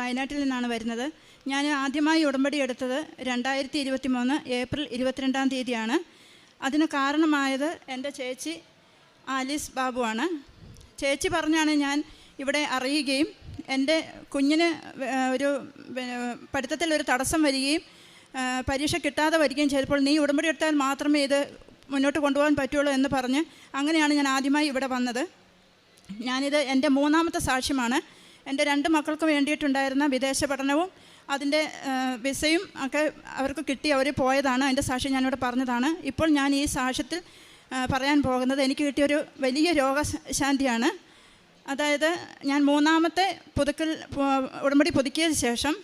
വയനാട്ടിൽ നിന്നാണ് വരുന്നത്. ഞാൻ ആദ്യമായി ഉടമ്പടി എടുത്തത് 2023 ഏപ്രിൽ 22-ാം തീയതിയാണ്. അതിന് കാരണമായത് എൻ്റെ ചേച്ചി ആലീസ് ബാബുവാണ്. ചേച്ചി പറഞ്ഞാണ് ഞാൻ ഇവിടെ അറിയുകയും എൻ്റെ കുഞ്ഞിന് ഒരു പഠിത്തത്തിലൊരു തടസ്സം വരികയും പരീക്ഷ കിട്ടാതെ വരികയും ചെയ്തപ്പോൾ നീ ഉടമ്പടി എടുത്താൽ മാത്രമേ ഇത് മുന്നോട്ട് കൊണ്ടുപോകാൻ പറ്റുള്ളൂ എന്ന് പറഞ്ഞ് അങ്ങനെയാണ് ഞാൻ ആദ്യമായി ഇവിടെ വന്നത്. ഞാനിത് എൻ്റെ 3ാമത്തെ സാക്ഷ്യമാണ്. എൻ്റെ 2 മക്കൾക്ക് വേണ്ടിയിട്ടുണ്ടായിരുന്ന വിദേശ പഠനവും അതിൻ്റെ വിസയും ഒക്കെ അവർക്ക് കിട്ടി, അവർ പോയതാണ്. അതിൻ്റെ സാക്ഷ്യം ഞാനിവിടെ പറഞ്ഞതാണ്. ഇപ്പോൾ ഞാൻ ഈ സാക്ഷ്യത്തിൽ പറയാൻ പോകുന്നത് എനിക്ക് കിട്ടിയൊരു വലിയ രോഗശാന്തിയാണ്. അതായത് ഞാൻ 3ാമത്തെ ഉടമ്പടി പുതുക്കിയ ശേഷം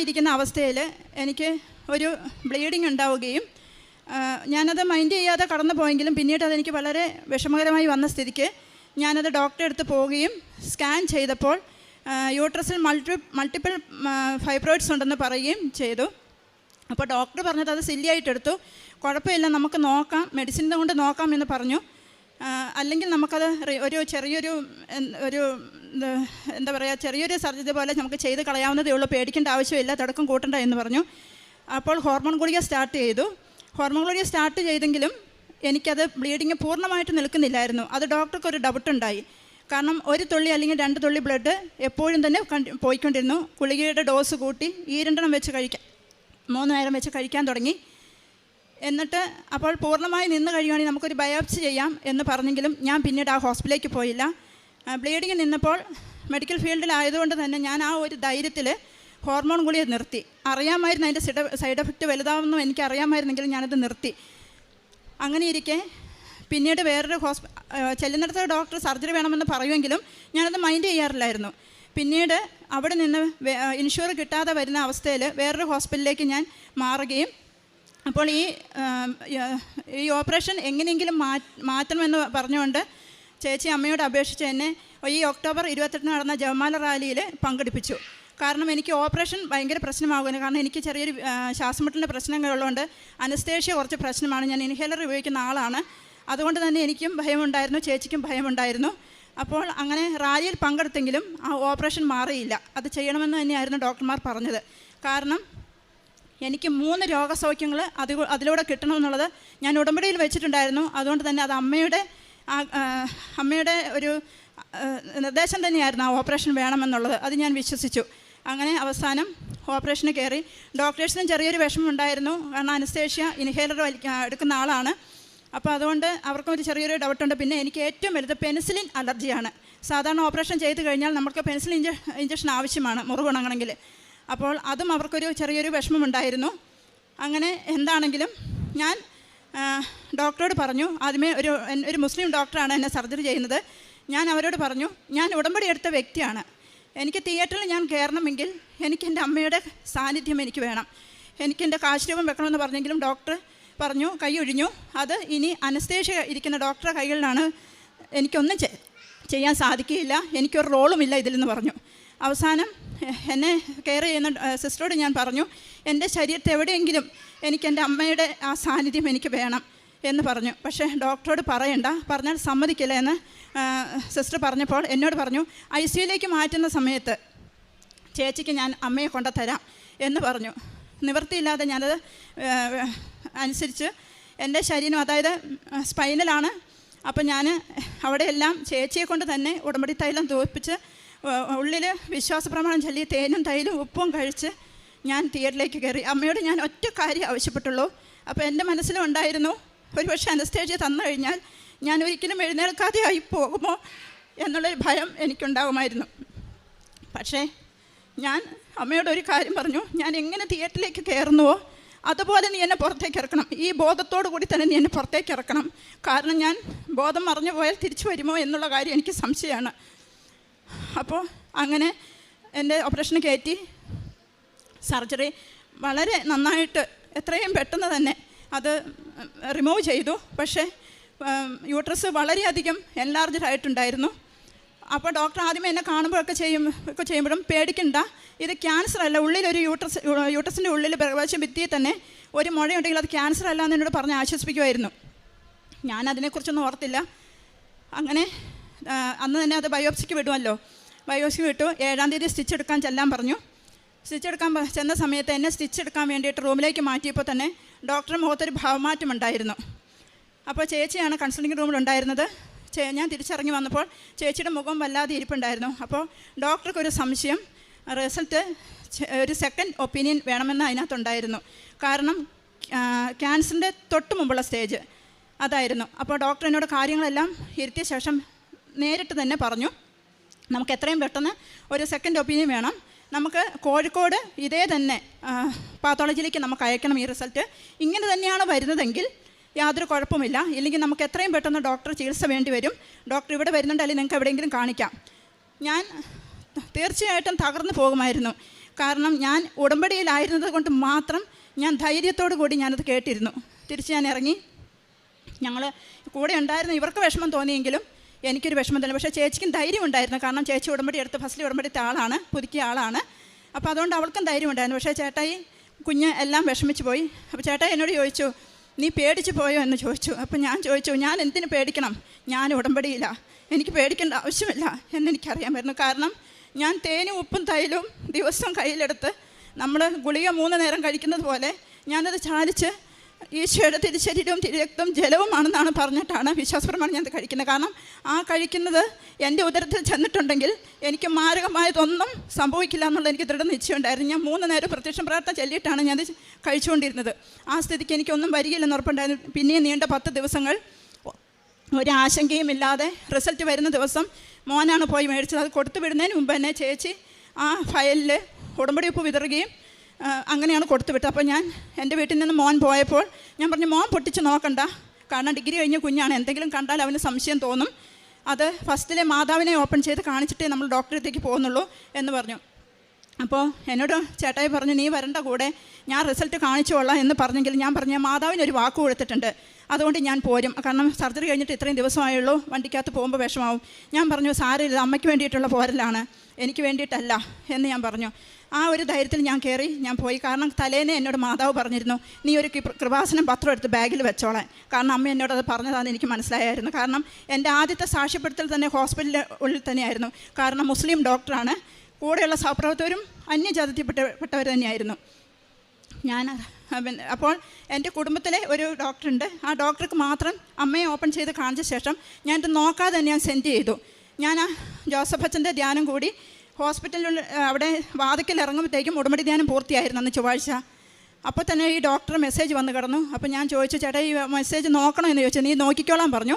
ഇരിക്കുന്ന അവസ്ഥയിൽ എനിക്ക് ഒരു ബ്ലീഡിങ് ഉണ്ടാവുകയും ഞാനത് മൈൻഡ് ചെയ്യാതെ കടന്നു പോയെങ്കിലും പിന്നീട് അതെനിക്ക് വളരെ വിഷമകരമായി വന്ന സ്ഥിതിക്ക് ഞാനത് ഡോക്ടറെ അടുത്ത് പോവുകയും സ്കാൻ ചെയ്തപ്പോൾ യൂട്രസിൽ മൾട്ടിപ്പിൾ ഫൈബ്രോയിഡ്സ് ഉണ്ടെന്ന് പറയുകയും ചെയ്തു. അപ്പോൾ ഡോക്ടർ പറഞ്ഞത് അത് സില്ലിയായിട്ടെടുത്തു, കുഴപ്പമില്ല, നമുക്ക് നോക്കാം, മെഡിസിൻ കൊണ്ട് നോക്കാം എന്ന് പറഞ്ഞു. അല്ലെങ്കിൽ നമുക്കത് ചെറിയൊരു സർജറി പോലെ നമുക്ക് ചെയ്ത് കളയാവുന്നതേ ഉള്ളൂ, പേടിക്കേണ്ട ആവശ്യമില്ല, തുടക്കം കൂട്ടണ്ട എന്ന് പറഞ്ഞു. അപ്പോൾ ഹോർമോൺ ഗുളിക സ്റ്റാർട്ട് ചെയ്തു. ഹോർമോൺ ഗുളിക സ്റ്റാർട്ട് ചെയ്തെങ്കിലും എനിക്കത് ബ്ലീഡിങ് പൂർണ്ണമായിട്ട് നിൽക്കുന്നില്ലായിരുന്നു. അത് ഡോക്ടർക്കൊരു ഡൗട്ടുണ്ടായി. കാരണം 1 തുള്ളി അല്ലെങ്കിൽ 2 തുള്ളി ബ്ലഡ് എപ്പോഴും തന്നെ പോയിക്കൊണ്ടിരുന്നു. ഗുളികയുടെ ഡോസ് കൂട്ടി 2 വെച്ച് കഴിക്കാൻ 3 നേരം വെച്ച് കഴിക്കാൻ തുടങ്ങി. എന്നിട്ട് അപ്പോൾ പൂർണ്ണമായി നിന്ന് കഴിയുവാണെങ്കിൽ നമുക്കൊരു ബയോപ്സി ചെയ്യാം എന്ന് പറഞ്ഞെങ്കിലും ഞാൻ പിന്നീട് ആ ഹോസ്പിറ്റലിലേക്ക് പോയില്ല. ബ്ലീഡിങ് നിന്നപ്പോൾ മെഡിക്കൽ ഫീൽഡിലായതുകൊണ്ട് തന്നെ ഞാൻ ആ ഒരു ധൈര്യത്തിൽ ഹോർമോൺ ഗുളിക നിർത്തി. അറിയാമായിരുന്നു അതിൻ്റെ സൈഡ് എഫക്റ്റ് വലുതാവുന്നു എനിക്കറിയാമായിരുന്നെങ്കിലും ഞാനത് നിർത്തി. അങ്ങനെ ഇരിക്കെ പിന്നീട് വേറൊരു ചെല്ലുന്നിടത്ത് ഡോക്ടർ സർജറി വേണമെന്ന് പറയുമെങ്കിലും ഞാനത് മൈൻഡ് ചെയ്യാറില്ലായിരുന്നു. പിന്നീട് അവിടെ നിന്ന് ഇൻഷുർ കിട്ടാതെ വരുന്ന അവസ്ഥയിൽ വേറൊരു ഹോസ്പിറ്റലിലേക്ക് ഞാൻ മാറുകയും അപ്പോൾ ഈ ഓപ്പറേഷൻ എങ്ങനെയെങ്കിലും മാറ്റണമെന്ന് പറഞ്ഞുകൊണ്ട് ചേച്ചി അമ്മയോട് അപേക്ഷിച്ച് എന്നെ ഈ ഒക്ടോബർ 28 നടന്ന ജപമാല റാലിയിൽ പങ്കെടുപ്പിച്ചു. കാരണം എനിക്ക് ഓപ്പറേഷൻ ഭയങ്കര പ്രശ്നമാകുന്നു. കാരണം എനിക്ക് ചെറിയൊരു ശ്വാസമുട്ടലിൻ്റെ പ്രശ്നങ്ങളുള്ളതുകൊണ്ട് അനസ്തേഷ്യ കുറച്ച് പ്രശ്നമാണ്. ഞാൻ ഇൻഹേലർ ഉപയോഗിക്കുന്ന ആളാണ്. അതുകൊണ്ട് തന്നെ എനിക്കും ഭയമുണ്ടായിരുന്നു, ചേച്ചിക്കും ഭയമുണ്ടായിരുന്നു. അപ്പോൾ അങ്ങനെ റാലിയിൽ പങ്കെടുത്തെങ്കിലും ആ ഓപ്പറേഷൻ മാറിയില്ല. അത് ചെയ്യണമെന്ന് തന്നെയായിരുന്നു ഡോക്ടർമാർ പറഞ്ഞത്. കാരണം എനിക്ക് 3 രോഗസൗഖ്യങ്ങൾ അതിലൂടെ കിട്ടണമെന്നുള്ളത് ഞാൻ ഉടമ്പടിയിൽ വെച്ചിട്ടുണ്ടായിരുന്നു. അതുകൊണ്ട് തന്നെ അത് അമ്മയുടെ ഒരു നിർദ്ദേശം തന്നെയായിരുന്നു ആ ഓപ്പറേഷൻ വേണമെന്നുള്ളത്. അത് ഞാൻ വിശ്വസിച്ചു. അങ്ങനെ അവസാനം ഓപ്പറേഷന് കയറി. ഡോക്ടേഴ്സിനും ചെറിയൊരു വിഷമമുണ്ടായിരുന്നു. കാരണം അനസ്തേഷ്യ ഇൻഹേലർ എടുക്കുന്ന ആളാണ്. അപ്പോൾ അതുകൊണ്ട് അവർക്കും ഒരു ചെറിയൊരു ഡൗട്ടുണ്ട്. പിന്നെ എനിക്ക് ഏറ്റവും വലുത് പെനിസിലിൻ അലർജിയാണ്. സാധാരണ ഓപ്പറേഷൻ ചെയ്ത് കഴിഞ്ഞാൽ നമുക്ക് പെനിസിലിൻ ഇഞ്ചക്ഷൻ ആവശ്യമാണ് മുറിവുണങ്ങണമെങ്കിൽ. അപ്പോൾ അതും അവർക്കൊരു ചെറിയൊരു വിഷമമുണ്ടായിരുന്നു. അങ്ങനെ എന്താണെങ്കിലും ഞാൻ ഡോക്ടറോട് പറഞ്ഞു. ആദ്യമേ ഒരു മുസ്ലിം ഡോക്ടറാണ് എന്നെ സർജറി ചെയ്യുന്നത്. ഞാൻ അവരോട് പറഞ്ഞു, ഞാൻ ഉടമ്പടി എടുത്ത വ്യക്തിയാണ്. എനിക്ക് തിയേറ്ററിൽ ഞാൻ കയറണമെങ്കിൽ എനിക്ക് എൻ്റെ അമ്മയുടെ സാന്നിധ്യം എനിക്ക് വേണം. എനിക്ക് എൻ്റെ കാശുരൂപം വെക്കണമെന്ന് പറഞ്ഞെങ്കിലും ഡോക്ടർ പറഞ്ഞു, കൈ ഒഴിഞ്ഞു. അത് ഇനി അനസ്തേഷ്യ ഇരിക്കുന്ന ഡോക്ടറുടെ കൈകളിലാണ്, എനിക്കൊന്നും ചെയ്യാൻ സാധിക്കുകയില്ല, എനിക്കൊരു റോളുമില്ല ഇതിലെന്ന് പറഞ്ഞു. അവസാനം എന്നെ കെയർ ചെയ്യുന്ന സിസ്റ്ററോട് ഞാൻ പറഞ്ഞു, എൻ്റെ ശരീരത്തെ എവിടെയെങ്കിലും എനിക്ക് എൻ്റെ അമ്മയുടെ ആ സാന്നിധ്യം എനിക്ക് വേണം എന്ന് പറഞ്ഞു. പക്ഷേ ഡോക്ടറോട് പറഞ്ഞാൽ സമ്മതിക്കില്ല എന്ന് സിസ്റ്റർ പറഞ്ഞപ്പോൾ എന്നോട് പറഞ്ഞു, ICUയിലേക്ക് മാറ്റുന്ന സമയത്ത് ചേച്ചിക്ക് ഞാൻ അമ്മയെ കൊണ്ടുതരാം എന്ന് പറഞ്ഞു. നിവൃത്തിയില്ലാതെ ഞാനത് അനുസരിച്ച് എൻ്റെ ശരീരം, അതായത് സ്പൈനലാണ്. അപ്പം ഞാൻ അവിടെയെല്ലാം ചേച്ചിയെ കൊണ്ട് തന്നെ ഉടമ്പടി തൈലം തൂപ്പിച്ച് ഉള്ളിൽ വിശ്വാസപ്രമാണം ചൊല്ലി തേനും തൈലും ഉപ്പും കഴിച്ച് ഞാൻ തിയേറ്ററിലേക്ക് കയറി. അമ്മയോട് ഞാൻ ഒറ്റ കാര്യം ആവശ്യപ്പെട്ടുള്ളൂ. അപ്പോൾ എൻ്റെ മനസ്സിലും ഉണ്ടായിരുന്നു, ഒരുപക്ഷെ അനസ്തേഷ്യ തന്നു കഴിഞ്ഞാൽ ഞാൻ ഒരിക്കലും എഴുന്നേൽക്കാതെ ആയി പോകുമോ എന്നുള്ളൊരു ഭയം എനിക്കുണ്ടാകുമായിരുന്നു. പക്ഷേ ഞാൻ അമ്മയോടൊരു കാര്യം പറഞ്ഞു, ഞാൻ എങ്ങനെ തിയേറ്ററിലേക്ക് കയറുന്നുവോ അതുപോലെ നീ എന്നെ പുറത്തേക്ക് ഇറക്കണം. ഈ ബോധത്തോടു കൂടി തന്നെ നീ എന്നെ പുറത്തേക്ക് ഇറക്കണം. കാരണം ഞാൻ ബോധം മറിഞ്ഞു പോയാൽ തിരിച്ചു വരുമോ എന്നുള്ള കാര്യം എനിക്ക് സംശയമാണ്. അപ്പോൾ അങ്ങനെ എൻ്റെ ഓപ്പറേഷന് കയറ്റി. സർജറി വളരെ നന്നായിട്ട് എത്രയും പെട്ടെന്ന് തന്നെ അത് റിമൂവ് ചെയ്തു. പക്ഷേ യൂട്രസ് വളരെയധികം എൻലാർജ്ഡ് ആയിട്ടുണ്ടായിരുന്നു. അപ്പോൾ ഡോക്ടർ ആദ്യമേ എന്നെ കാണുമ്പോഴൊക്കെ ചെയ്യുമ്പോഴും പേടിക്കണ്ട, ഇത് ക്യാൻസർ അല്ല, ഉള്ളിലൊരു യൂട്രസിൻ്റെ ഉള്ളിൽ പ്രവേശം ഭിത്തിയിൽ തന്നെ ഒരു മുഴയുണ്ടെങ്കിൽ അത് ക്യാൻസർ അല്ല എന്ന് എന്നോട് പറഞ്ഞ് ആശ്വസിപ്പിക്കുമായിരുന്നു. ഞാൻ അതിനെക്കുറിച്ചൊന്നും ഓർത്തില്ല. അങ്ങനെ അന്ന് തന്നെ അത് ബയോപ്സിക്ക് വിടുമല്ലോ. ബയോപ്സി വിട്ടു. 7-ാം തീയതി സ്റ്റിച്ച് എടുക്കാൻ ചെല്ലാൻ പറഞ്ഞു. സ്റ്റിച്ച് എടുക്കാൻ ചെന്ന സമയത്ത് എന്നെ സ്റ്റിച്ച് എടുക്കാൻ വേണ്ടിയിട്ട് റൂമിലേക്ക് മാറ്റിയപ്പോൾ തന്നെ ഡോക്ടറുടെ മുഖത്തൊരു ഭാവമാറ്റം ഉണ്ടായിരുന്നു. അപ്പോൾ ചേച്ചിയാണ് കൺസൾട്ടിങ് റൂമിലുണ്ടായിരുന്നത്. ഞാൻ തിരിച്ചിറങ്ങി വന്നപ്പോൾ ചേച്ചിയുടെ മുഖം വല്ലാതെ ഇരിപ്പുണ്ടായിരുന്നു. അപ്പോൾ ഡോക്ടർക്കൊരു സംശയം, റിസൾട്ട് ഒരു സെക്കൻഡ് ഒപ്പീനിയൻ വേണമെന്ന് അതിനകത്തുണ്ടായിരുന്നു. കാരണം ക്യാൻസറിൻ്റെ തൊട്ട് മുമ്പുള്ള സ്റ്റേജ് അതായിരുന്നു. അപ്പോൾ ഡോക്ടർ എന്നോട് കാര്യങ്ങളെല്ലാം ഇരുത്തിയ ശേഷം നേരിട്ട് തന്നെ പറഞ്ഞു, നമുക്ക് എത്രയും പെട്ടെന്ന് ഒരു സെക്കൻഡ് ഒപ്പീനിയൻ വേണം. നമുക്ക് കോഴിക്കോട് ഇതേ തന്നെ പാത്തോളജിയിലേക്ക് നമുക്ക് അയക്കണം ഈ റിസൾട്ട്. ഇങ്ങനെ തന്നെയാണ് വരുന്നതെങ്കിൽ യാതൊരു കുഴപ്പമില്ല, ഇല്ലെങ്കിൽ നമുക്ക് എത്രയും പെട്ടെന്ന് ഡോക്ടർ ചികിത്സ വേണ്ടി വരും. ഡോക്ടർ ഇവിടെ വരുന്നുണ്ട്, അല്ലെങ്കിൽ നിങ്ങൾക്ക് എവിടെയെങ്കിലും കാണിക്കാം. ഞാൻ തീർച്ചയായിട്ടും തകർന്നു പോകുമായിരുന്നു. കാരണം ഞാൻ ഉടമ്പടിയിലായിരുന്നത് കൊണ്ട് മാത്രം ഞാൻ ധൈര്യത്തോടു കൂടി ഞാനത് കേട്ടിരുന്നു. തിരിച്ച് ഞാൻ ഇറങ്ങി. ഞങ്ങൾ കൂടെ ഉണ്ടായിരുന്നു. ഇവർക്ക് വിഷമം തോന്നിയെങ്കിലും എനിക്കൊരു വിഷമം തന്നെ. പക്ഷേ ചേച്ചിക്കും ധൈര്യം ഉണ്ടായിരുന്നു. കാരണം ചേച്ചി ഉടമ്പടി എടുത്ത് ഫസ്റ്റിൽ ഉടമ്പടിത്തെ ആളാണ്, പുതുക്കിയ ആളാണ്. അപ്പോൾ അതുകൊണ്ട് അവൾക്കും ധൈര്യം ഉണ്ടായിരുന്നു. പക്ഷേ ചേട്ടായി കുഞ്ഞ് എല്ലാം വിഷമിച്ച് പോയി. അപ്പോൾ ചേട്ടായി എന്നോട് ചോദിച്ചു, നീ പേടിച്ച് പോയോ എന്ന് ചോദിച്ചു. അപ്പോൾ ഞാൻ ചോദിച്ചു, ഞാൻ എന്തിനു പേടിക്കണം, ഞാൻ ഉടമ്പടിയില്ല, എനിക്ക് പേടിക്കേണ്ട ആവശ്യമില്ല എന്നെനിക്കറിയാമായിരുന്നു. കാരണം ഞാൻ തേനും ഉപ്പും തൈലും ദിവസം കയ്യിലെടുത്ത് നമ്മൾ ഗുളിക 3 നേരം കഴിക്കുന്നത് പോലെ ഞാനത് ചാലിച്ച് ഈശോയുടെ തിരുശരീരവും തിരുരക്തവും ജലവുമാണെന്നാണ് പറഞ്ഞിട്ടാണ് വിശ്വാസപരമാണ് ഞാനത് കഴിക്കുന്നത്. കാരണം ആ കഴിക്കുന്നത് എൻ്റെ ഉദരത്തിൽ ചെന്നിട്ടുണ്ടെങ്കിൽ എനിക്ക് മാരകമായതൊന്നും സംഭവിക്കില്ല എന്നുള്ള എനിക്ക് ദൃഢ നിശ്ചയമുണ്ടായിരുന്നു. ഞാൻ 3 നേരം പ്രത്യക്ഷം പ്രാർത്ഥന ചൊല്ലിയിട്ടാണ് ഞാനത് കഴിച്ചുകൊണ്ടിരുന്നത്. ആ സ്ഥിതിക്ക് എനിക്കൊന്നും വരികയില്ലെന്ന് ഉറപ്പുണ്ടായിരുന്നു. പിന്നെയും നീണ്ട 10 ദിവസങ്ങൾ ഒരാശങ്കയുമില്ലാതെ റിസൾട്ട് വരുന്ന ദിവസം മോനാണ് പോയി മേടിച്ചത്. അത് കൊടുത്തു വിടുന്നതിന് മുമ്പ് തന്നെ ചേച്ചി ആ ഫയലിൽ ഉടമ്പടി ഉപ്പ് വിതറുകയും അങ്ങനെയാണ് കൊടുത്തു വിട്ടത്. അപ്പോൾ ഞാൻ എൻ്റെ വീട്ടിൽ നിന്ന് മോൻ പോയപ്പോൾ ഞാൻ പറഞ്ഞു, മോൻ പൊട്ടിച്ച് നോക്കണ്ട, കാരണം ഡിഗ്രി കഴിഞ്ഞ കുഞ്ഞാണ്, എന്തെങ്കിലും കണ്ടാൽ അവന് സംശയം തോന്നും, അത് ഫസ്റ്റിലെ മാതാവിനെ ഓപ്പൺ ചെയ്ത് കാണിച്ചിട്ടേ നമ്മൾ ഡോക്ടറത്തേക്ക് പോകുന്നുള്ളൂ എന്ന് പറഞ്ഞു. അപ്പോൾ എന്നോട് ചേട്ടായി പറഞ്ഞു, നീ വരണ്ട കൂടെ, ഞാൻ റിസൾട്ട് കാണിച്ചോളാം എന്ന് പറഞ്ഞെങ്കിൽ ഞാൻ പറഞ്ഞു, മാതാവിനൊരു വാക്ക് കൊടുത്തിട്ടുണ്ട്, അതുകൊണ്ട് ഞാൻ പോരും, കാരണം സർജറി കഴിഞ്ഞിട്ട് ഇത്രയും ദിവസമായുള്ളൂ, വണ്ടിക്കകത്ത് പോകുമ്പോൾ വിഷമാവും. ഞാൻ പറഞ്ഞു, സാരമില്ല, അമ്മയ്ക്ക് വേണ്ടിയിട്ടുള്ള പോരലാണ്, എനിക്ക് വേണ്ടിയിട്ടല്ല എന്ന് ഞാൻ പറഞ്ഞു. ആ ഒരു ധൈര്യത്തിൽ ഞാൻ കയറി, ഞാൻ പോയി. കാരണം തലേനെ എന്നോട് മാതാവ് പറഞ്ഞിരുന്നു, നീ ഒരു കൃപാസനം പത്രം എടുത്ത് ബാഗിൽ വെച്ചോളാൻ. കാരണം അമ്മ എന്നോട് അത് പറഞ്ഞതാണെന്ന് എനിക്ക് മനസ്സിലായായിരുന്നു. കാരണം എൻ്റെ ആദ്യത്തെ സാക്ഷ്യപ്പെടുത്തൽ തന്നെ ഹോസ്പിറ്റലിൻ്റെ ഉള്ളിൽ തന്നെയായിരുന്നു. കാരണം മുസ്ലിം ഡോക്ടറാണ്, കൂടെയുള്ള സഹപ്രവർത്തകരും അന്യജാതിപ്പെട്ടവർ തന്നെയായിരുന്നു. ഞാൻ അപ്പോൾ എൻ്റെ കുടുംബത്തിലെ ഒരു ഡോക്ടറുണ്ട്, ആ ഡോക്ടർക്ക് മാത്രം അമ്മയെ ഓപ്പൺ ചെയ്ത് കാണിച്ച ശേഷം ഞാനിത് നോക്കാതെ തന്നെ ഞാൻ സെൻഡ് ചെയ്തു. ഞാൻ ആ ജോസഫ് അച്ഛൻ്റെ ധ്യാനം കൂടി ഹോസ്പിറ്റലിൽ അവിടെ വാതിക്കൽ ഇറങ്ങുമ്പോഴത്തേക്കും ഉടമ്പടി ധ്യാനം പൂർത്തിയായിരുന്നു അന്ന് ചൊവ്വാഴ്ച. അപ്പോൾ തന്നെ ഈ ഡോക്ടർ മെസ്സേജ് വന്ന് കിടന്നു. അപ്പോൾ ഞാൻ ചോദിച്ചു, ചേട്ടാ ഈ മെസ്സേജ് നോക്കണോ എന്ന് ചോദിച്ചു. നീ നോക്കിക്കോളാൻ പറഞ്ഞു.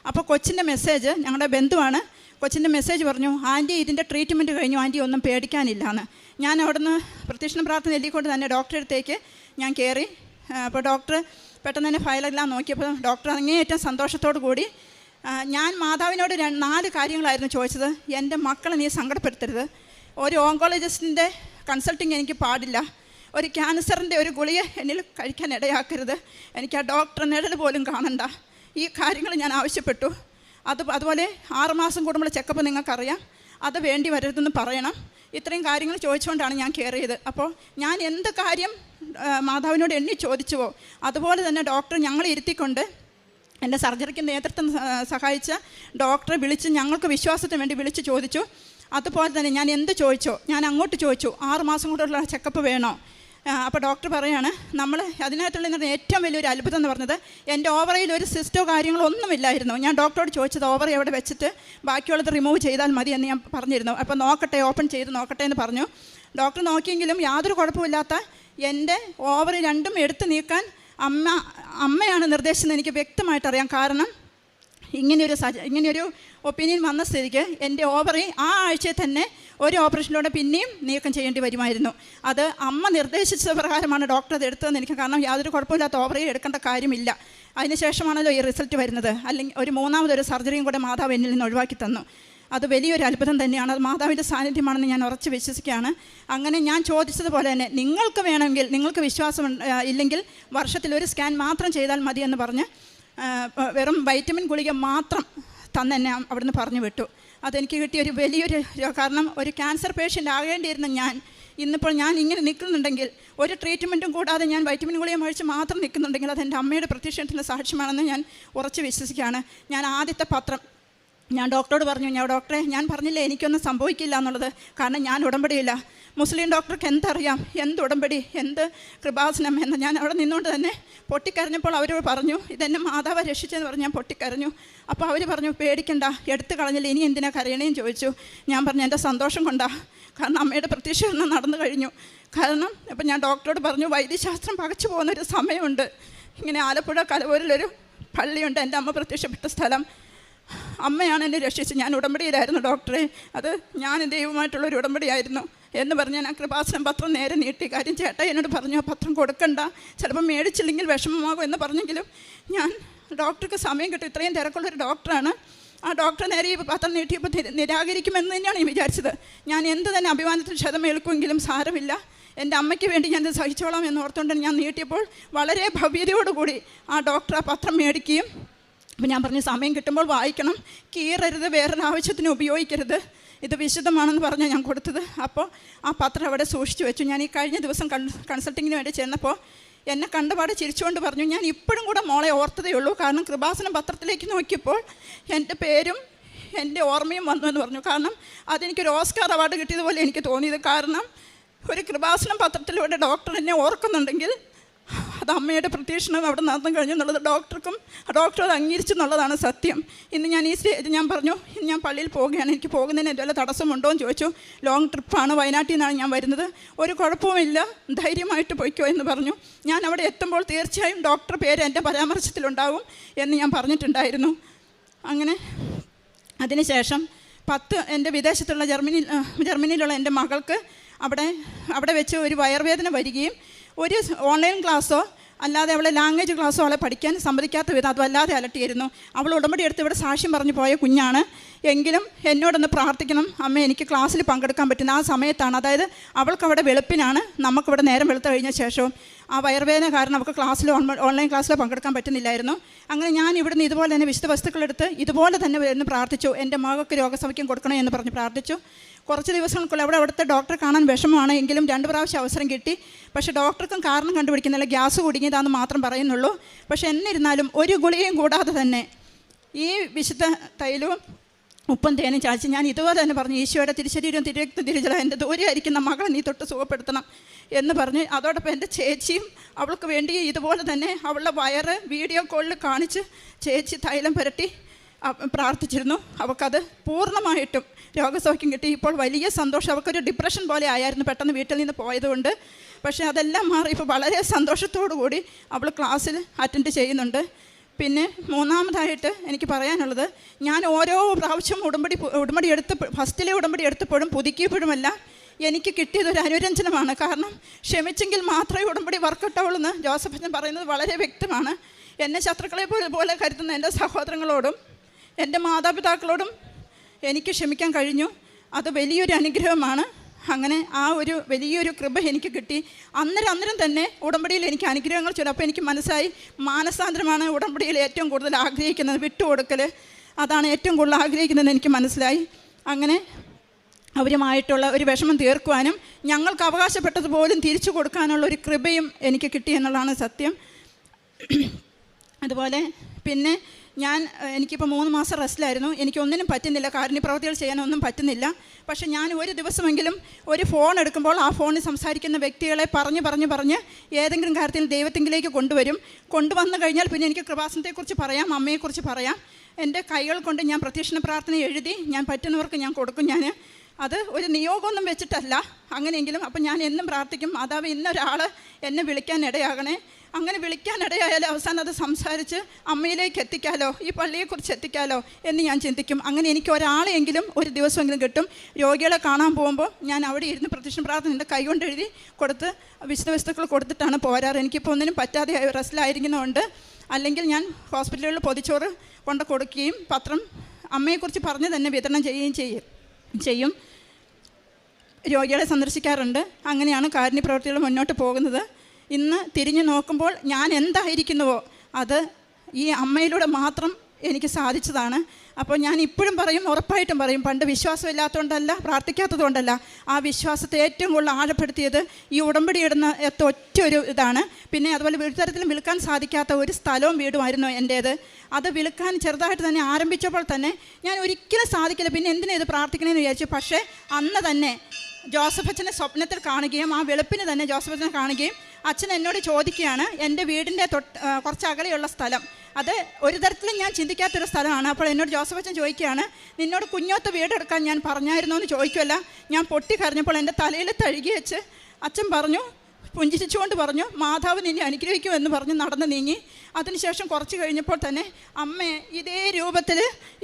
അപ്പോൾ കൊച്ചിൻ്റെ മെസ്സേജ്, ഞങ്ങളുടെ ബന്ധുവാണ്, കൊച്ചിൻ്റെ മെസ്സേജ് പറഞ്ഞു, ആൻറ്റി ഇതിൻ്റെ ട്രീറ്റ്മെൻറ്റ് കഴിഞ്ഞു, ആൻറ്റി ഒന്നും പേടിക്കാനില്ലാന്ന്. ഞാൻ അവിടുന്ന് പ്രത്യക്ഷ പ്രാർത്ഥന ചൊല്ലിക്കൊണ്ട് തന്നെ ഡോക്ടറെ അടുത്തേക്ക് ഞാൻ കയറി. അപ്പോൾ ഡോക്ടർ പെട്ടെന്ന് തന്നെ ഫയലെല്ലാം നോക്കിയപ്പോൾ ഡോക്ടർ അങ്ങേയറ്റം സന്തോഷത്തോടു കൂടി, ഞാൻ മാതാവിനോട് 4 കാര്യങ്ങളായിരുന്നു ചോദിച്ചത്. എൻ്റെ മക്കളെ നീ സങ്കടപ്പെടുത്തരുത്, ഒരു ഓങ്കോളജിസ്റ്റിൻ്റെ കൺസൾട്ടിങ് എനിക്ക് പാടില്ല, ഒരു ക്യാൻസറിൻ്റെ ഒരു ഗുളിക എന്നിൽ കഴിക്കാൻ ഇടയാക്കരുത്, എനിക്ക് ആ ഡോക്ടർ നിഴൽ പോലും കാണണ്ട, ഈ കാര്യങ്ങൾ ഞാൻ ആവശ്യപ്പെട്ടു. അതുപോലെ 6 മാസം കൂടുമ്പോൾ ചെക്കപ്പ് നിങ്ങൾക്കറിയാം, അത് വേണ്ടി വരരുതെന്ന് പറയണം. ഇത്രയും കാര്യങ്ങൾ ചോദിച്ചുകൊണ്ടാണ് ഞാൻ കയറിയത്. അപ്പോൾ ഞാൻ എന്ത് കാര്യം മാതാവിനോട് എണ്ണി ചോദിച്ചുവോ അതുപോലെ തന്നെ ഡോക്ടർ ഞങ്ങളെ ഇരുത്തിക്കൊണ്ട് എൻ്റെ സർജറിക്ക് നേതൃത്വം സഹായിച്ച ഡോക്ടറെ വിളിച്ച് ഞങ്ങൾക്ക് വിശ്വാസത്തിന് വേണ്ടി വിളിച്ച് ചോദിച്ചു. അതുപോലെ തന്നെ ഞാൻ എന്ത് ചോദിച്ചോ ഞാൻ അങ്ങോട്ട് ചോദിച്ചു, 6 മാസം കൊണ്ടുള്ള ചെക്കപ്പ് വേണോ? അപ്പോൾ ഡോക്ടർ പറയാണ്, നമ്മൾ അതിനകത്തുള്ള ഏറ്റവും വലിയൊരു അത്ഭുതം എന്ന് പറഞ്ഞത് എൻ്റെ ഓവറയിൽ ഒരു സിസ്റ്റോ കാര്യങ്ങളോ ഒന്നുമില്ലായിരുന്നു. ഞാൻ ഡോക്ടറോട് ചോദിച്ചത് ഓവറി അവിടെ വെച്ചിട്ട് ബാക്കിയുള്ളത് റിമൂവ് ചെയ്താൽ മതി എന്ന് ഞാൻ പറഞ്ഞിരുന്നു. അപ്പോൾ നോക്കട്ടെ, ഓപ്പൺ ചെയ്ത് നോക്കട്ടെ എന്ന് പറഞ്ഞു. ഡോക്ടർ നോക്കിയെങ്കിലും യാതൊരു കുഴപ്പമില്ലാത്ത എൻ്റെ ഓവറി 2ഉം എടുത്ത് നീക്കാൻ അമ്മയാണ് നിർദ്ദേശിച്ചത് എനിക്ക് വ്യക്തമായിട്ടറിയാം. കാരണം ഇങ്ങനെയൊരു ഒപ്പീനിയൻ വന്ന സ്ഥിതിക്ക് എൻ്റെ ഓവറി ആ ആഴ്ചയിൽ തന്നെ ഒരു ഓപ്പറേഷനിലൂടെ പിന്നെയും നീക്കം ചെയ്യേണ്ടി വരുമായിരുന്നു. അത് അമ്മ നിർദ്ദേശിച്ച പ്രകാരമാണ് ഡോക്ടർ അത് എടുത്തതെന്ന് എനിക്ക്, കാരണം യാതൊരു കുഴപ്പമില്ലാത്ത ഓവറി എടുക്കേണ്ട കാര്യമില്ല. അതിനുശേഷമാണല്ലോ ഈ റിസൾട്ട് വരുന്നത്. അല്ലെങ്കിൽ ഒരു 3ാമതൊരു സർജറിയും കൂടെ മാതാവ് എന്നിൽ നിന്ന് ഒഴിവാക്കി തന്നു. അത് വലിയൊരു അത്ഭുതം തന്നെയാണ്. അത് മാതാവിൻ്റെ സാന്നിധ്യമാണെന്ന് ഞാൻ ഉറച്ച് വിശ്വസിക്കുകയാണ്. അങ്ങനെ ഞാൻ ചോദിച്ചതുപോലെ തന്നെ നിങ്ങൾക്ക് വേണമെങ്കിൽ, നിങ്ങൾക്ക് വിശ്വാസം ഇല്ലെങ്കിൽ വർഷത്തിൽ ഒരു സ്കാൻ മാത്രം ചെയ്താൽ മതി എന്ന് പറഞ്ഞ് വെറും വൈറ്റമിൻ ഗുളിക മാത്രം തന്നെ അവിടുന്ന് പറഞ്ഞു വിട്ടു. അതെനിക്ക് കിട്ടിയൊരു വലിയൊരു, കാരണം ഒരു ക്യാൻസർ പേഷ്യൻ്റ് ആകേണ്ടിയിരുന്ന ഞാൻ ഇന്നിപ്പോൾ ഞാൻ ഇങ്ങനെ നിൽക്കുന്നുണ്ടെങ്കിൽ, ഒരു ട്രീറ്റ്മെൻറ്റും കൂടാതെ ഞാൻ വൈറ്റമിൻ ഗുളിക മേടിച്ച് മാത്രം നിൽക്കുന്നുണ്ടെങ്കിൽ അതെൻ്റെ അമ്മയുടെ പ്രത്യക്ഷത്തിൻ്റെ സാക്ഷ്യമാണെന്ന് ഞാൻ ഉറച്ച് വിശ്വസിക്കുകയാണ്. ഞാൻ ആദ്യത്തെ പത്രം ഞാൻ ഡോക്ടറോട് പറഞ്ഞു, ഡോക്ടറെ ഞാൻ പറഞ്ഞില്ലേ എനിക്കൊന്നും സംഭവിക്കില്ല എന്നുള്ളത്, കാരണം ഞാൻ ഉടമ്പടിയില്ല. മുസ്ലിം ഡോക്ടർക്ക് എന്തറിയാം, എന്ത് ഉടമ്പടി, എന്ത് കൃപാസനം എന്ന്. ഞാൻ അവിടെ നിന്നുകൊണ്ട് തന്നെ പൊട്ടിക്കരഞ്ഞപ്പോൾ അവരോട് പറഞ്ഞു, ഇതെന്നെ മാതാവ് രക്ഷിച്ചെന്ന് പറഞ്ഞ് ഞാൻ പൊട്ടിക്കരഞ്ഞു. അപ്പോൾ അവർ പറഞ്ഞു, പേടിക്കണ്ട, എടുത്തു കളഞ്ഞില്ല, ഇനി എന്തിനാ കരയണേന്ന് ചോദിച്ചു. ഞാൻ പറഞ്ഞു, എൻ്റെ സന്തോഷം കൊണ്ടാ, കാരണം അമ്മയുടെ പ്രത്യക്ഷീകരണം നടന്നു കഴിഞ്ഞു. കാരണം അപ്പം ഞാൻ ഡോക്ടറോട് പറഞ്ഞു, വൈദ്യശാസ്ത്രം പകച്ചു പോകുന്നൊരു സമയമുണ്ട്. ഇങ്ങനെ ആലപ്പുഴ കലവൂരിലൊരു പള്ളിയുണ്ട്, എൻ്റെ അമ്മ പ്രത്യക്ഷപ്പെട്ട സ്ഥലം. അമ്മയാണ് എന്നെ രക്ഷിച്ചത്. ഞാൻ ഉടമ്പടിയിലായിരുന്നു ഡോക്ടറെ, അത് ഞാൻ ദൈവമായിട്ടുള്ളൊരു ഉടമ്പടിയായിരുന്നു എന്ന് പറഞ്ഞ് ഞാൻ ആ കൃപാസനം പത്രം നേരെ നീട്ടി. കാര്യം ചേട്ടാ എന്നോട് പറഞ്ഞു, ആ പത്രം കൊടുക്കണ്ട, ചിലപ്പോൾ മേടിച്ചില്ലെങ്കിൽ വിഷമമാകും എന്ന് പറഞ്ഞെങ്കിലും ഞാൻ ഡോക്ടർക്ക് സമയം കിട്ടും, ഇത്രയും തിരക്കുള്ളൊരു ഡോക്ടറാണ്. ആ ഡോക്ടറെ നേരെ ഈ പത്രം നീട്ടിയപ്പോൾ നിരാകരിക്കുമെന്ന് തന്നെയാണ് ഞാൻ വിചാരിച്ചത്. ഞാൻ എന്ത് തന്നെ അഭിമാനത്തിന് ക്ഷതമേൽക്കുമെങ്കിലും സാരമില്ല, എൻ്റെ അമ്മയ്ക്ക് വേണ്ടി ഞാനത് സഹിച്ചോളാം എന്ന് ഓർത്തുകൊണ്ട് ഞാൻ നീട്ടിയപ്പോൾ വളരെ ഭവ്യതയോടുകൂടി ആ ഡോക്ടർ ആ പത്രം മേടിക്കുകയും, അപ്പോൾ ഞാൻ പറഞ്ഞു, സമയം കിട്ടുമ്പോൾ വായിക്കണം, കീറരുത്, വേറൊരു ആവശ്യത്തിന് ഉപയോഗിക്കരുത്, ഇത് വിശുദ്ധമാണെന്ന് പറഞ്ഞാൽ ഞാൻ കൊടുത്തത്. അപ്പോൾ ആ പത്രം അവിടെ സൂക്ഷിച്ചു വെച്ചു. ഞാൻ ഈ കഴിഞ്ഞ ദിവസം കൺസൾട്ടിങ്ങിന് വേണ്ടി ചെന്നപ്പോൾ എന്നെ കണ്ടപാടെ ചിരിച്ചുകൊണ്ട് പറഞ്ഞു, ഞാൻ ഇപ്പോഴും കൂടെ മോളെ ഓർത്തതേ ഉള്ളൂ, കാരണം കൃപാസനം പത്രത്തിലേക്ക് നോക്കിയപ്പോൾ എൻ്റെ പേരും എൻ്റെ ഓർമ്മയും വന്നു എന്ന് പറഞ്ഞു. കാരണം അതെനിക്കൊരു ഓസ്കാർ അവാർഡ് കിട്ടിയതുപോലെ എനിക്ക് തോന്നിയത്. കാരണം ഒരു കൃപാസനം പത്രത്തിലൂടെ ഡോക്ടർ എന്നെ ഓർക്കുന്നുണ്ടെങ്കിൽ അത് അമ്മയുടെ പ്രത്യക്ഷണം അവിടെ നടന്നു കഴിഞ്ഞു എന്നുള്ളത് ഡോക്ടർ അത് അംഗീകരിച്ചെന്നുള്ളതാണ് സത്യം. ഇന്ന് ഞാൻ ഈ സ്റ്റേജ് ഞാൻ പറഞ്ഞു, ഇന്ന് ഞാൻ പള്ളിയിൽ പോവുകയാണ്, എനിക്ക് പോകുന്നതിന് എന്തെങ്കിലും തടസ്സമുണ്ടോ എന്ന് ചോദിച്ചു. ലോങ് ട്രിപ്പാണ്, വയനാട്ടിൽ നിന്നാണ് ഞാൻ വരുന്നത്, ഒരു കുഴപ്പവുമില്ല, ധൈര്യമായിട്ട് പോയിക്കോ എന്ന് പറഞ്ഞു. ഞാൻ അവിടെ എത്തുമ്പോൾ തീർച്ചയായും ഡോക്ടർ പേര് എൻ്റെ പരാമർശത്തിലുണ്ടാവും എന്ന് ഞാൻ പറഞ്ഞിട്ടുണ്ടായിരുന്നു. അങ്ങനെ അതിനുശേഷം എൻ്റെ വിദേശത്തുള്ള ജർമ്മനിയിലുള്ള എൻ്റെ മകൾക്ക് അവിടെ വെച്ച് ഒരു വയറുവേദന വരികയും ഒരു ഓൺലൈൻ ക്ലാസ്സോ അല്ലാതെ അവളെ ലാംഗ്വേജ് ക്ലാസ്സോ അവളെ പഠിക്കാൻ സമ്മതിക്കാത്ത വിധം അത് വല്ലാതെ അലട്ടിയിരുന്നു. അവൾ ഉടമ്പടി എടുത്ത് ഇവിടെ സാക്ഷ്യം പറഞ്ഞു പോയ കുഞ്ഞാണ്. എങ്കിലും എന്നോടൊന്ന് പ്രാർത്ഥിക്കണം അമ്മ, എനിക്ക് ക്ലാസ്സിൽ പങ്കെടുക്കാൻ പറ്റുന്ന ആ സമയത്താണ്, അതായത് അവൾക്കവിടെ വെളുപ്പിനാണ്, നമുക്കിവിടെ നേരം വെളുത്ത് കഴിഞ്ഞ ശേഷവും ആ വയറുവേദന കാരണം അവൾക്ക് ഓൺലൈൻ ക്ലാസ്സിലോ പങ്കെടുക്കാൻ പറ്റുന്നില്ലായിരുന്നു. അങ്ങനെ ഞാൻ ഇവിടുന്ന് ഇതുപോലെ തന്നെ വിശുദ്ധ വസ്തുക്കളെടുത്ത് ഇതുപോലെ തന്നെ എന്ന് പ്രാർത്ഥിച്ചു, എൻ്റെ മകൾക്ക് രോഗസൗഖ്യം കൊടുക്കണേ എന്ന് പറഞ്ഞ് പ്രാർത്ഥിച്ചു. കുറച്ച് ദിവസങ്ങൾക്കുള്ള അവിടുത്തെ ഡോക്ടറെ കാണാൻ വിഷമമാണ്, എങ്കിലും 2 പ്രാവശ്യം അവസരം കിട്ടി. പക്ഷേ ഡോക്ടർക്കും കാരണം കണ്ടുപിടിക്കുന്നില്ല, ഗ്യാസ് കുടുങ്ങിയതാണെന്ന് മാത്രം പറയുന്നുള്ളൂ. പക്ഷേ എന്നിരുന്നാലും ഒരു ഗുളികയും കൂടാതെ തന്നെ ഈ വിശുദ്ധ തൈലവും ഉപ്പും തേനും ചാച്ചി ഞാൻ ഇതുപോലെ തന്നെ പറഞ്ഞു, ഈശോയുടെ തിരുശരീരം തിരുരക്തം തിരുജലം എൻ്റെ ദൂരെയായിരിക്കുന്ന മകളെ നീ തൊട്ട് സുഖപ്പെടുത്തണം എന്ന് പറഞ്ഞ്, അതോടൊപ്പം എൻ്റെ ചേച്ചിയും അവൾക്ക് വേണ്ടി ഇതുപോലെ തന്നെ അവളുടെ വയറ് വീഡിയോ കോളിൽ കാണിച്ച് ചേച്ചി തൈലം പുരട്ടി പ്രാർത്ഥിച്ചിരുന്നു. അവൾക്കത് പൂർണ്ണമായിട്ടും രോഗസൗഖ്യം കിട്ടി. ഇപ്പോൾ വലിയ സന്തോഷം. അവൾക്കൊരു ഡിപ്രഷൻ പോലെ ആയിരുന്നു പെട്ടെന്ന് വീട്ടിൽ നിന്ന് പോയതുകൊണ്ട്. പക്ഷേ അതെല്ലാം മാറി ഇപ്പോൾ വളരെ സന്തോഷത്തോടു കൂടി അവൾ ക്ലാസ്സിൽ അറ്റൻഡ് ചെയ്യുന്നുണ്ട്. പിന്നെ മൂന്നാമതായിട്ട് എനിക്ക് പറയാനുള്ളത്, ഞാൻ ഓരോ പ്രാവശ്യം ഉടമ്പടി എടുത്ത് ഫസ്റ്റിലെ ഉടമ്പടി എടുത്തപ്പോഴും പുതുക്കിയപ്പോഴുമല്ല എനിക്ക് കിട്ടിയതൊരു അനുരഞ്ജനമാണ്. കാരണം ക്ഷമിച്ചെങ്കിൽ മാത്രമേ ഉടമ്പടി വർക്കൗട്ടാവുള്ളൂ എന്ന് ജോസഫ് അച്ഛൻ പറയുന്നത് വളരെ വ്യക്തമാണ്. എന്നെ ശത്രുക്കളെ പോലെ കരുതുന്ന എൻ്റെ സഹോദരങ്ങളോടും എൻ്റെ മാതാപിതാക്കളോടും എനിക്ക് ക്ഷമിക്കാൻ കഴിഞ്ഞു. അത് വലിയൊരു അനുഗ്രഹമാണ്. അങ്ങനെ ആ ഒരു വലിയൊരു കൃപ എനിക്ക് കിട്ടി. അന്നേരം തന്നെ ഉടമ്പടിയിൽ എനിക്ക് അനുഗ്രഹങ്ങൾ ചൊല്ലും. അപ്പോൾ എനിക്ക് മനസ്സായി മാനസാന്തരമാണ് ഉടമ്പടിയിൽ ഏറ്റവും കൂടുതൽ ആഗ്രഹിക്കുന്നത്, വിട്ടുകൊടുക്കൽ, അതാണ് ഏറ്റവും കൂടുതൽ ആഗ്രഹിക്കുന്നതെന്ന് എനിക്ക് മനസ്സിലായി. അങ്ങനെ അവരുമായിട്ടുള്ള ഒരു വിഷമം തീർക്കുവാനും ഞങ്ങൾക്ക് അവകാശപ്പെട്ടതുപോലും തിരിച്ചു കൊടുക്കാനുള്ള ഒരു കൃപയും എനിക്ക് കിട്ടി എന്നുള്ളതാണ് സത്യം. അതുപോലെ പിന്നെ എനിക്കിപ്പോൾ 3 മാസം റെസ്റ്റിലായിരുന്നു. എനിക്കൊന്നിനും പറ്റുന്നില്ല, കാരുണ്യപ്രവൃത്തികൾ ചെയ്യാനൊന്നും പറ്റുന്നില്ല. പക്ഷേ ഞാൻ ഒരു ദിവസമെങ്കിലും ഒരു ഫോൺ എടുക്കുമ്പോൾ ആ ഫോണിൽ സംസാരിക്കുന്ന വ്യക്തികളെ പറഞ്ഞ് ഏതെങ്കിലും കാര്യത്തിൽ ദൈവത്തിങ്കിലേക്ക് കൊണ്ടുവന്നു കഴിഞ്ഞാൽ പിന്നെ എനിക്ക് കൃപാസനത്തെക്കുറിച്ച് പറയാം, അമ്മയെക്കുറിച്ച് പറയാം. എൻ്റെ കൈകൾ കൊണ്ട് ഞാൻ പ്രത്യക്ഷണ പ്രാർത്ഥന എഴുതി ഞാൻ പറ്റുന്നവർക്ക് ഞാൻ കൊടുക്കും. അത് ഒരു നിയോഗമൊന്നും വെച്ചിട്ടല്ല, അങ്ങനെയെങ്കിലും അപ്പം ഞാൻ എന്നും പ്രാർത്ഥിക്കും, മാതാവ് ഇന്നൊരാൾ എന്നെ വിളിക്കാൻ ഇടയാകണേ. അങ്ങനെ വിളിക്കാനിടയായാലും അവസാനം അത് സംസാരിച്ച് അമ്മയിലേക്ക് എത്തിക്കാലോ, ഈ പള്ളിയെക്കുറിച്ച് എത്തിക്കാലോ എന്ന് ഞാൻ ചിന്തിക്കും. അങ്ങനെ എനിക്ക് ഒരാളെയെങ്കിലും ഒരു ദിവസമെങ്കിലും കിട്ടും. രോഗികളെ കാണാൻ പോകുമ്പോൾ ഞാൻ അവിടെ ഇരുന്ന് പ്രത്യക്ഷ പ്രാർത്ഥന എൻ്റെ കൈ കൊണ്ട് എഴുതി കൊടുത്ത് വിശുദ്ധ വസ്തുക്കൾ കൊടുത്തിട്ടാണ് പോരാറ്. എനിക്കിപ്പോൾ ഒന്നിനും പറ്റാതെ റെസ്റ്റിലായിരിക്കുന്നതുകൊണ്ട്, അല്ലെങ്കിൽ ഞാൻ ഹോസ്പിറ്റലുകളിൽ പൊതിച്ചോറ് കൊണ്ട് കൊടുക്കുകയും പത്രം അമ്മയെക്കുറിച്ച് പറഞ്ഞ് തന്നെ വിതരണം ചെയ്യുകയും ചെയ്യും. രോഗികളെ സന്ദർശിക്കാറുണ്ട്. അങ്ങനെയാണ് കാരുണ്യ പ്രവൃത്തികൾ മുന്നോട്ട് പോകുന്നത്. ഇന്ന് തിരിഞ്ഞു നോക്കുമ്പോൾ ഞാൻ എന്തായിരിക്കുന്നുവോ അത് ഈ അമ്മയിലൂടെ മാത്രം എനിക്ക് സാധിച്ചതാണ്. അപ്പോൾ ഞാൻ ഇപ്പോഴും പറയും, ഉറപ്പായിട്ടും പറയും, പണ്ട് വിശ്വാസമില്ലാത്തതുകൊണ്ടല്ല, പ്രാർത്ഥിക്കാത്തതുകൊണ്ടല്ല, ആ വിശ്വാസത്തെ ഏറ്റവും കൂടുതൽ ആഴപ്പെടുത്തിയത് ഈ ഉടമ്പടി ഇടുന്ന ഒറ്റ ഒരു ഇതാണ്. പിന്നെ അതുപോലെ ഒരു തരത്തിലും വിൽക്കാൻ സാധിക്കാത്ത ഒരു സ്ഥലവും വീടുമായിരുന്നു എൻ്റേത്. അത് വിൽക്കാൻ ചെറുതായിട്ട് തന്നെ ആരംഭിച്ചപ്പോൾ തന്നെ ഞാൻ ഒരിക്കലും സാധിക്കില്ല, പിന്നെ എന്തിനാ ഇത് പ്രാർത്ഥിക്കണമെന്ന് വിചാരിച്ചു. പക്ഷേ അന്ന് തന്നെ ജോസഫ് അച്ഛനെ സ്വപ്നത്തിൽ കാണുകയും ആ വെളുപ്പിന് തന്നെ ജോസഫ് അച്ഛനെ കാണുകയും അച്ഛൻ എന്നോട് ചോദിക്കുകയാണ്, എൻ്റെ വീടിൻ്റെ കുറച്ച് അകലെയുള്ള സ്ഥലം, അത് ഒരു തരത്തിലും ഞാൻ ചിന്തിക്കാത്തൊരു സ്ഥലമാണ്. അപ്പോൾ എന്നോട് ജോസഫ് അച്ഛൻ ചോദിക്കുകയാണ്, നിന്നോട് കുഞ്ഞോത്ത് വീടെടുക്കാൻ ഞാൻ പറഞ്ഞായിരുന്നോ എന്ന് ചോദിക്കുമല്ല. ഞാൻ പൊട്ടിക്കരഞ്ഞപ്പോൾ എൻ്റെ തലയിൽ തഴുകി വെച്ച് അച്ഛൻ പറഞ്ഞു, പുഞ്ചിരിച്ചുകൊണ്ട് പറഞ്ഞു, മാതാവ് നിന്നെ അനുഗ്രഹിക്കുമെന്ന് പറഞ്ഞ് നടന്ന് നീങ്ങി. അതിനുശേഷം കുറച്ച് കഴിഞ്ഞപ്പോൾ തന്നെ അമ്മയെ ഇതേ രൂപത്തിൽ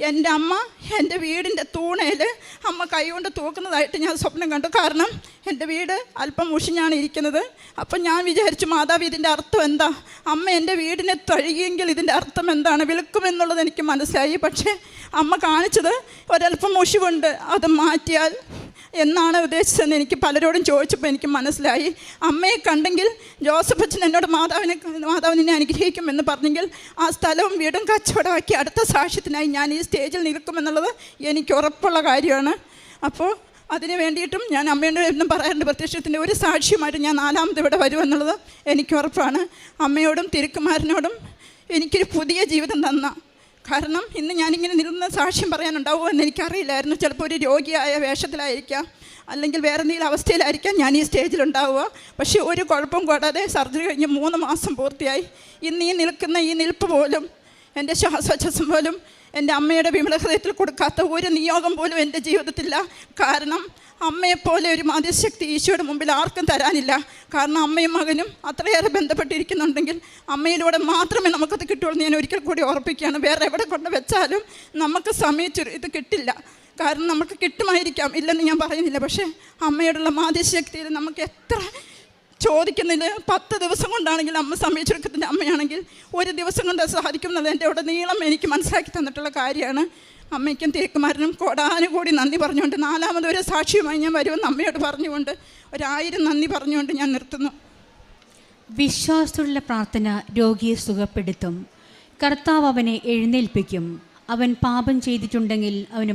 എൻ്റെ അമ്മ എൻ്റെ വീടിൻ്റെ തൂണയിൽ അമ്മ കൈകൊണ്ട് തൂക്കുന്നതായിട്ട് ഞാൻ സ്വപ്നം കണ്ടു. കാരണം എൻ്റെ വീട് അല്പം മുഷിഞ്ഞാണ് ഇരിക്കുന്നത്. അപ്പം ഞാൻ വിചാരിച്ചു, മാതാവ് ഇതിൻ്റെ അർത്ഥം എന്താ? അമ്മ എൻ്റെ വീടിനെ തഴുകിയെങ്കിൽ ഇതിൻ്റെ അർത്ഥം എന്താണ്? വിൽക്കുമെന്നുള്ളത് എനിക്ക് മനസ്സിലായി. പക്ഷേ അമ്മ കാണിച്ചത് ഒരല്പം മുഷിവുണ്ട്, അത് മാറ്റിയാൽ എന്നാണ് ഉദ്ദേശിച്ചതെന്ന് എനിക്ക് പലരോടും ചോദിച്ചപ്പോൾ എനിക്ക് മനസ്സിലായി. അമ്മയെ കണ്ടെങ്കിൽ ജോസഫ് അച്ഛൻ എന്നോട് മാതാവ് നിന്നെ അനുഗ്രഹിക്കുമെന്ന് പറഞ്ഞെങ്കിൽ ആ സ്ഥലവും വീടും കച്ചവടമാക്കി അടുത്ത സാക്ഷ്യത്തിനായി ഞാൻ ഈ സ്റ്റേജിൽ നിൽക്കുമെന്നുള്ളത് എനിക്ക് ഉറപ്പുള്ള കാര്യമാണ്. അപ്പോൾ അതിന് വേണ്ടിയിട്ടും ഞാൻ അമ്മയോട് എന്നും പറയാറുണ്ട്, പ്രത്യക്ഷത്തിൻ്റെ ഒരു സാക്ഷ്യമായിട്ട് ഞാൻ 4ാമത് ഇവിടെ വരുമെന്നുള്ളത് എനിക്ക് ഉറപ്പാണ്. അമ്മയോടും തിരുക്കുമാരനോടും എനിക്കൊരു പുതിയ ജീവിതം തന്ന, കാരണം ഇന്ന് ഞാനിങ്ങനെ നിന്ന് സാക്ഷ്യം പറയാനുണ്ടാവുമോ എന്ന് എനിക്കറിയില്ലായിരുന്നു. ചിലപ്പോൾ ഒരു രോഗിയായ വേഷത്തിലായിരിക്കാം, അല്ലെങ്കിൽ വേറെ എന്തെങ്കിലും അവസ്ഥയിലായിരിക്കാം ഞാൻ ഈ സ്റ്റേജിലുണ്ടാവുക. പക്ഷേ ഒരു കുഴപ്പം കൂടാതെ സർജറി കഴിഞ്ഞ് 3 മാസം പൂർത്തിയായി. ഇന്ന് ഈ നിൽക്കുന്ന ഈ നിൽപ്പ് പോലും, എൻ്റെ ശ്വാസോച്ഛ്വാസം പോലും എൻ്റെ അമ്മയുടെ വിമല ഹൃദയത്തിൽ കൊടുക്കാത്ത ഒരു നിയോഗം പോലും എൻ്റെ ജീവിതത്തിലില്ല. കാരണം അമ്മയെപ്പോലെ ഒരു മധ്യശക്തി ഈശോയുടെ മുമ്പിൽ ആർക്കും തരാനില്ല. കാരണം അമ്മയും മകനും അത്രയേറെ ബന്ധപ്പെട്ടിരിക്കുന്നുണ്ടെങ്കിൽ അമ്മയിലൂടെ മാത്രമേ നമുക്കത് കിട്ടുള്ളൂ. ഞാൻ ഒരിക്കൽ കൂടി ഓർപ്പിക്കുകയാണ്, വേറെ എവിടെ കൊണ്ട് വെച്ചാലും നമുക്ക് സമയത്ത് ഇത് കിട്ടില്ല. കാരണം നമുക്ക് കിട്ടുമായിരിക്കാം, ഇല്ലെന്ന് ഞാൻ പറയുന്നില്ല. പക്ഷേ അമ്മയോടുള്ള മധ്യശക്തിയിൽ നമുക്ക് എത്ര ചോദിക്കുന്നില്ല. 10 ദിവസം കൊണ്ടാണെങ്കിൽ അമ്മ സമയച്ചെടുക്കത്തിൻ്റെ അമ്മയാണെങ്കിൽ 1 ദിവസം കൊണ്ട് സാധിക്കുന്നത് എൻ്റെ അവിടെ നീളം എനിക്ക് മനസ്സിലാക്കി തന്നിട്ടുള്ള കാര്യമാണ്. അമ്മയ്ക്കും തിരുക്കുമാരനും കോടാനുകൂടി നന്ദി പറഞ്ഞുകൊണ്ട് 4ാമത് ഒരു സാക്ഷിയുമായി ഞാൻ വരുമെന്ന് അമ്മയോട് പറഞ്ഞുകൊണ്ട് 1000 നന്ദി പറഞ്ഞുകൊണ്ട് ഞാൻ നിർത്തുന്നു. വിശ്വാസത്തിലുള്ള പ്രാർത്ഥന രോഗിയെ സുഖപ്പെടുത്തും. കർത്താവ് അവനെ എഴുന്നേൽപ്പിക്കും. അവൻ പാപം ചെയ്തിട്ടുണ്ടെങ്കിൽ അവന്